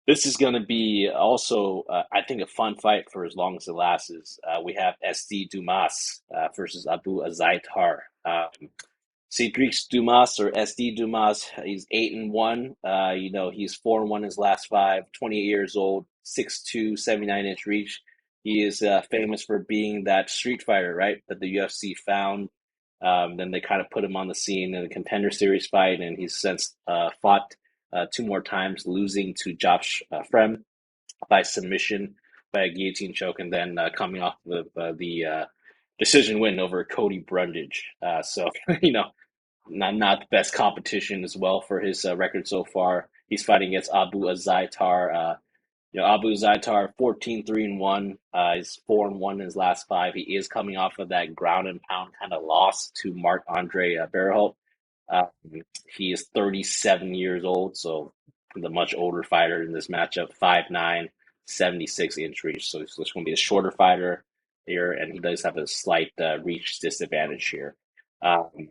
This is going to be also, I think, a fun fight for as long as it lasts. We have SD Dumas versus Abu Azaitar. Sedriques Dumas or SD Dumas, he's 8-1. He's 4-1 his last five, 28 years old, 6'2", 79-inch reach. He is famous for being that street fighter, right? That the UFC found. Then they kind of put him on the scene in a contender series fight, and he's since fought two more times, losing to Josh Frem by submission by a guillotine choke, and then coming off of the decision win over Cody Brundage. So, you know, not the best competition as well for his record so far. He's fighting against Abu Azaitar. Abu Azaitar 14-3-1. He's 4-1 in his last five. He is coming off of that ground and pound kind of loss to Mark Andre Berholt. Um, he is 37 years old, so the much older fighter in this matchup, 5'9", 76-inch reach. So it's going to be a shorter fighter here, and he does have a slight reach disadvantage here. Um,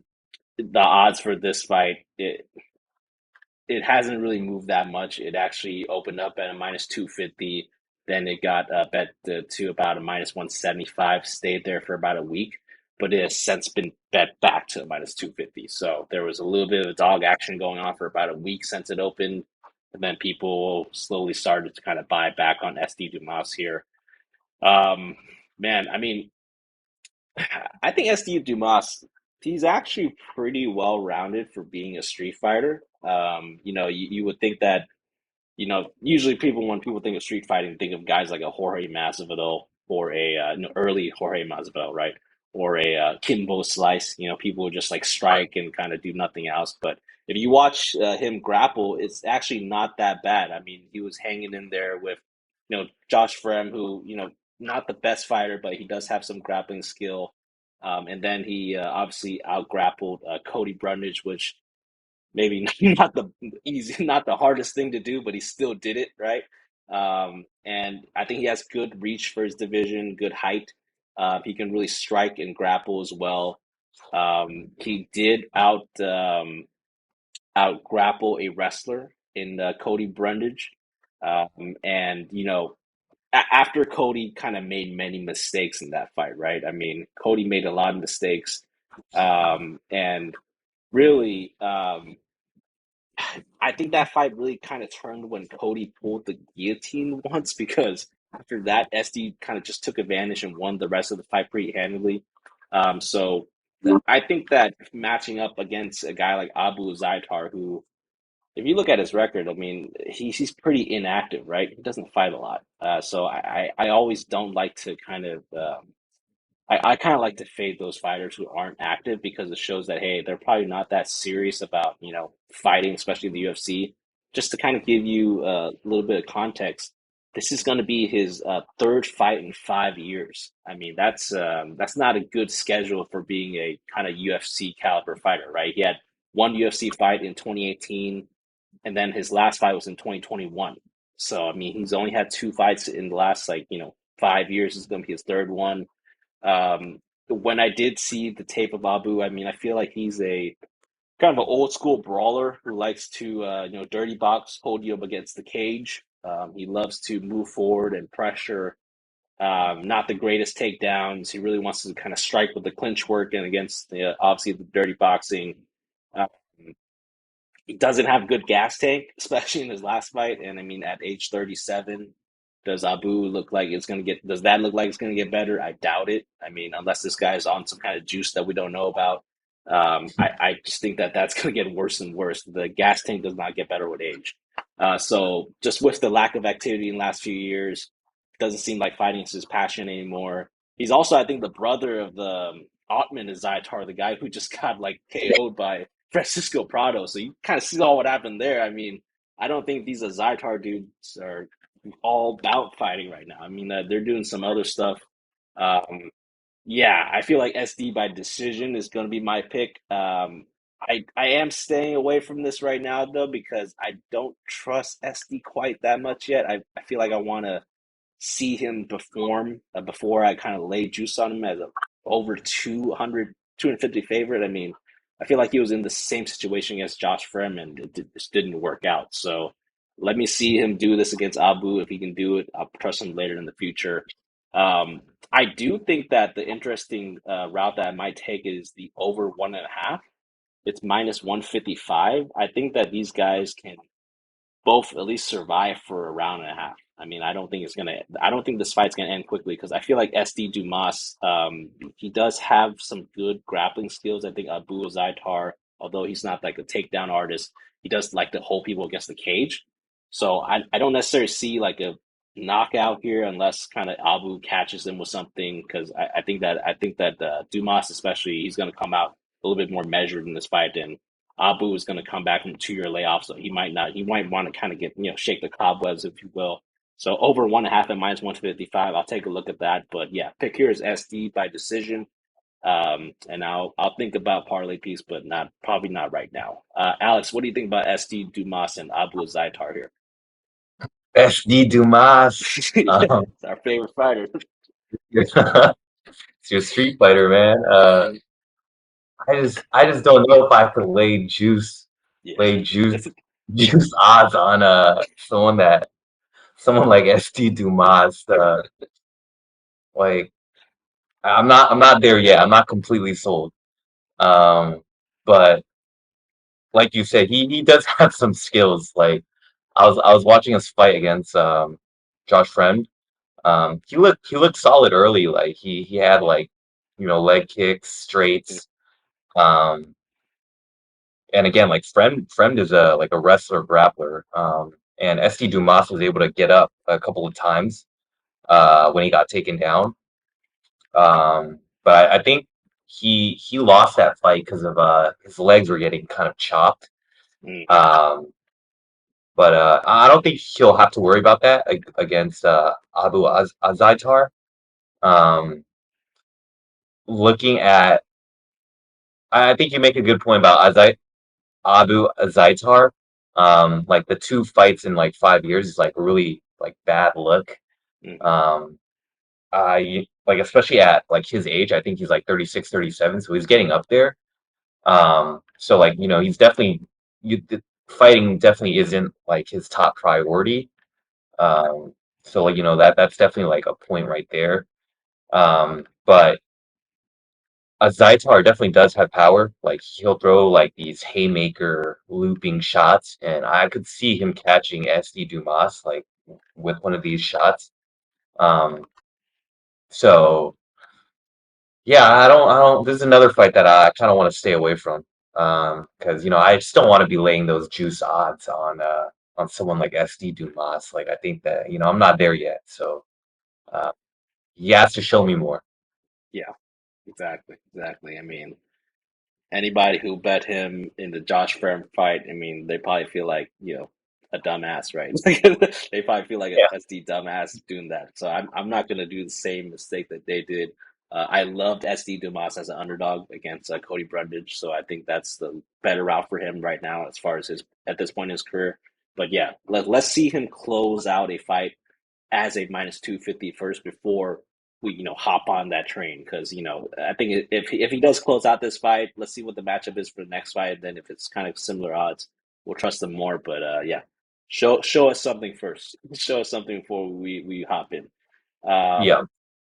the odds for this fight, it hasn't really moved that much. It actually opened up at a minus 250. Then it got bet to about a minus 175, stayed there for about a week, but it has since been bet back to minus 250. So there was a little bit of dog action going on for about a week since it opened. And then people slowly started to kind of buy back on SD Dumas here. Um, man, I mean, I think SD Dumas, he's actually pretty well rounded for being a street fighter. You would think that, usually when people think of street fighting, think of guys like a Jorge Masvidal or a early Jorge Masvidal, right? Or a Kimbo Slice. People would just like strike and kind of do nothing else. But if you watch him grapple, it's actually not that bad. I mean, he was hanging in there with, Josh Frem, who, not the best fighter, but he does have some grappling skill. And then he obviously out grappled Cody Brundage, which maybe not the not the hardest thing to do, but he still did it, right? And I think he has good reach for his division, good height. He can really strike and grapple as well. He did out grapple a wrestler in Cody Brundage, and after Cody kind of made many mistakes in that fight, right? I mean, Cody made a lot of mistakes, and really, I think that fight really kind of turned when Cody pulled the guillotine once because after that, SD kind of just took advantage and won the rest of the fight pretty handily. So I think that matching up against a guy like Abu Zaitar, who, if you look at his record, I mean, he's pretty inactive, right? He doesn't fight a lot. So I always don't like to kind of I kind of like to fade those fighters who aren't active because it shows that, hey, they're probably not that serious about, fighting, especially the UFC. Just to kind of give you a little bit of context, this is going to be his third fight in 5 years. I mean, that's not a good schedule for being a kind of UFC caliber fighter, right? He had one UFC fight in 2018, and then his last fight was in 2021. So, I mean, he's only had two fights in the last, 5 years. This is going to be his third one. When I did see the tape of Abu, I mean, I feel like he's a kind of an old school brawler who likes to, dirty box, hold you up against the cage. He loves to move forward and pressure. Not the greatest takedowns. He really wants to kind of strike with the clinch work and against obviously the dirty boxing. Um, he doesn't have good gas tank, especially in his last fight. And I mean, at age 37, does Abu look like it's going to get, does that look like it's going to get better? I doubt it. I mean, unless this guy is on some kind of juice that we don't know about. I just think that that's going to get worse and worse. The gas tank does not get better with age. So just with the lack of activity in the last few years, doesn't seem like fighting is his passion anymore. He's also, I think, the brother of the Otman Zaitar, the guy who just got like KO'd by Francisco Prado. So you kind of see all what happened there. I mean, I don't think these Zaitar dudes are all about fighting right now. I mean, they're doing some other stuff. Um, yeah, I feel like SD by decision is going to be my pick. I am staying away from this right now though because I don't trust SD quite that much yet. I feel like I want to see him perform before I kind of lay juice on him as a over 250 favorite. I mean, I feel like he was in the same situation against Josh Freeman. Just didn't work out. So let me see him do this against Abu. If he can do it, I'll trust him later in the future. I do think that the interesting route that I might take is the over 1.5. It's minus 155. I think that these guys can both at least survive for a round and a half. I mean, I don't think this fight's gonna end quickly because I feel like SD Dumas, he does have some good grappling skills. I think Abu Azaitar, although he's not like a takedown artist, he does like to hold people against the cage. So I don't necessarily see like a knockout here unless kind of Abu catches him with something because I think that Dumas especially he's gonna come out a little bit more measured in this fight than Abu is going to come back from a 2 year layoff, so he might not. He might want to kind of get shake the cobwebs, if you will. So over 1.5 at minus 155. I'll take a look at that. But yeah, pick here is SD by decision. And I'll think about parlay piece, but not probably not right now. Alex, what do you think about SD Dumas and Abu Zaitar here? SD Dumas. It's our favorite fighter. It's your street fighter, man. Mhm. I just don't know if I could Yeah, lay juice odds on someone like SD Dumas. Like I'm not there yet. I'm not completely sold. Um, but like you said, he does have some skills. Like I was watching his fight against Josh Friend. He looked solid early. Like he had like leg kicks, straights. Um, and again, like Friend is a like a wrestler grappler. And SD Dumas was able to get up a couple of times when he got taken down. But I think he lost that fight because of his legs were getting kind of chopped. Mm, Um, but I don't think he'll have to worry about that against Abu Azaitar. Um, looking at, I think you make a good point about Abu Azaitar. Like the two fights in like 5 years is like really like bad look. mhm. Um, I like especially at like his age, I think he's like 36, 37, so he's getting up there. So like he's definitely fighting definitely isn't like his top priority. So like that's definitely like a point right there. But a Zaitar definitely does have power. Like he'll throw like these haymaker looping shots, and I could see him catching SD Dumas like with one of these shots. Um, so yeah, I don't. This is another fight that I kind of want to stay away from. Because I just don't want to be laying those juice odds on someone like SD Dumas. Like I think that I'm not there yet. So uh, he has to show me more. Yeah, exactly. I mean, anybody who bet him in the Josh Firm fight, I mean, they probably feel like, a dumbass, right? They probably feel like Yeah, a SD dumbass doing that. So I'm not gonna do the same mistake that they did. I loved SD Dumas as an underdog against Cody Brundage, so I think that's the better route for him right now as far as his at this point in his career. But yeah, let's see him close out a fight as a minus 250 first before we hop on that train because I think if he does close out this fight, let's see what the matchup is for the next fight. Then if it's kind of similar odds, we'll trust them more. But yeah, show us something first. Show us something before we hop in. yeah.